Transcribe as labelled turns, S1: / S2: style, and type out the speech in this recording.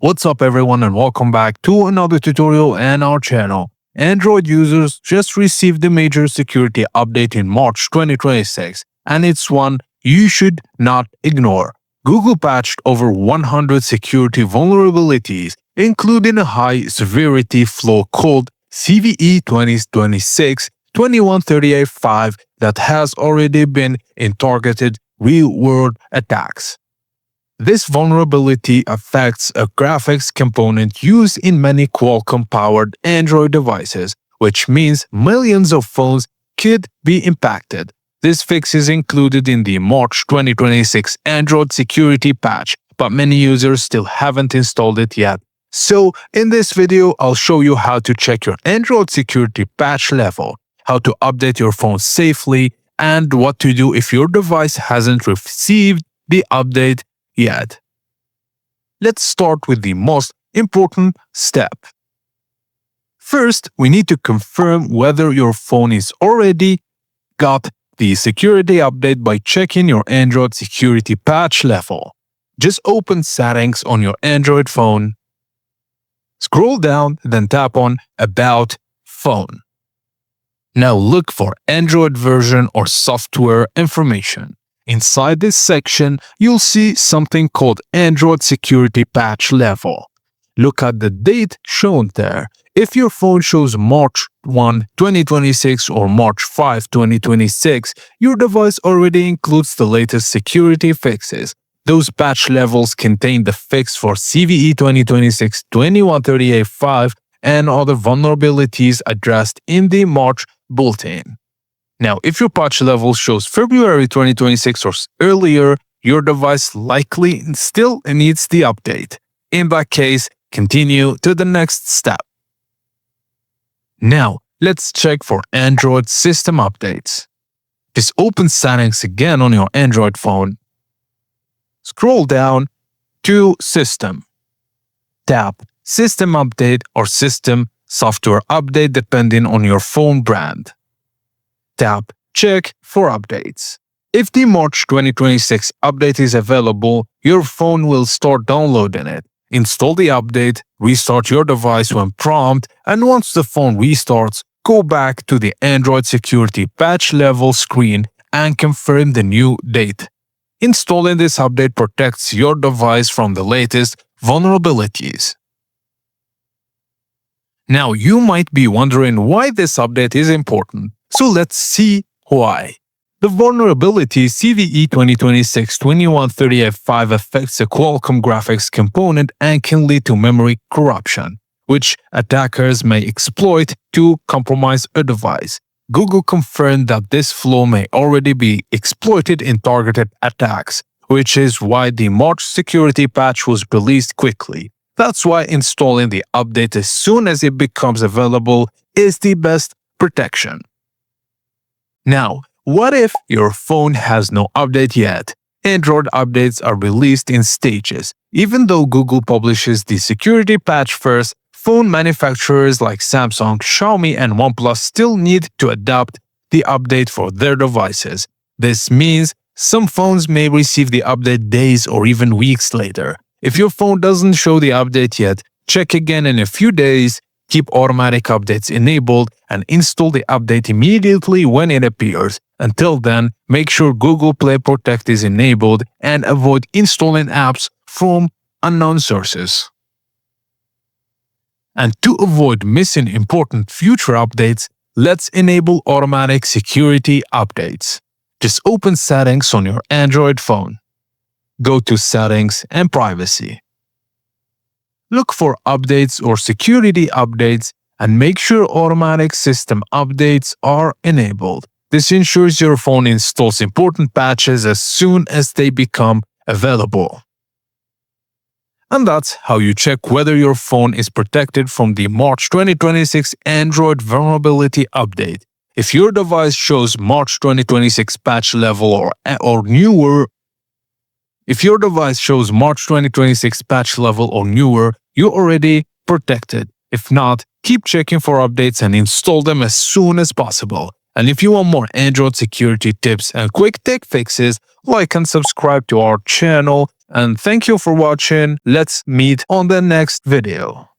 S1: What's up everyone and welcome back to another tutorial on our channel. Android users just received the major security update in March 2026 and it's one you should not ignore. Google patched over 100 security vulnerabilities, including a high-severity flaw called CVE 2026-21385 that has already been in targeted real-world attacks. This vulnerability affects a graphics component used in many Qualcomm-powered Android devices, which means millions of phones could be impacted. This fix is included in the March 2026 Android security patch, but many users still haven't installed it yet. So, in this video, I'll show you how to check your Android security patch level, how to update your phone safely, and what to do if your device hasn't received the update yet. Let's start with the most important step. First, we need to confirm whether your phone is already got the security update by checking your Android security patch level. Just open Settings on your Android phone. Scroll down, then tap on About Phone. Now look for Android version or software information. Inside this section, you'll see something called Android Security Patch Level. Look at the date shown there. If your phone shows March 1, 2026 or March 5, 2026, your device already includes the latest security fixes. Those patch levels contain the fix for CVE 2026-21385 and other vulnerabilities addressed in the March bulletin. Now, if your patch level shows February 2026 or earlier, your device likely still needs the update. In that case, continue to the next step. Now, let's check for Android system updates. Just open Settings again on your Android phone. Scroll down to System. Tap System Update or System Software Update depending on your phone brand. Tap Check for updates. If the March 2026 update is available, your phone will start downloading it. Install the update, restart your device when prompted, and once the phone restarts, go back to the Android security patch level screen and confirm the new date. Installing this update protects your device from the latest vulnerabilities. Now, you might be wondering why this update is important. So let's see why. The vulnerability CVE 2026-21385 affects a Qualcomm graphics component and can lead to memory corruption, which attackers may exploit to compromise a device. Google confirmed that this flaw may already be exploited in targeted attacks, which is why the March security patch was released quickly. That's why installing the update as soon as it becomes available is the best protection. Now, what if your phone has no update yet? Android updates are released in stages. Even though Google publishes the security patch first, phone manufacturers like Samsung, Xiaomi, and OnePlus still need to adapt the update for their devices. This means some phones may receive the update days or even weeks later. If your phone doesn't show the update yet, check again in a few days. Keep automatic updates enabled and install the update immediately when it appears. Until then, make sure Google Play Protect is enabled and avoid installing apps from unknown sources. And to avoid missing important future updates, let's enable automatic security updates. Just open Settings on your Android phone. Go to Settings and Privacy. Look for Updates or Security Updates and make sure automatic system updates are enabled. This ensures your phone installs important patches as soon as they become available. And that's how you check whether your phone is protected from the March 2026 Android vulnerability update. If your device shows March 2026 patch level or newer, you're already protected. If not, keep checking for updates and install them as soon as possible. And if you want more Android security tips and quick tech fixes, like and subscribe to our channel And thank you for watching. Let's meet on the next video.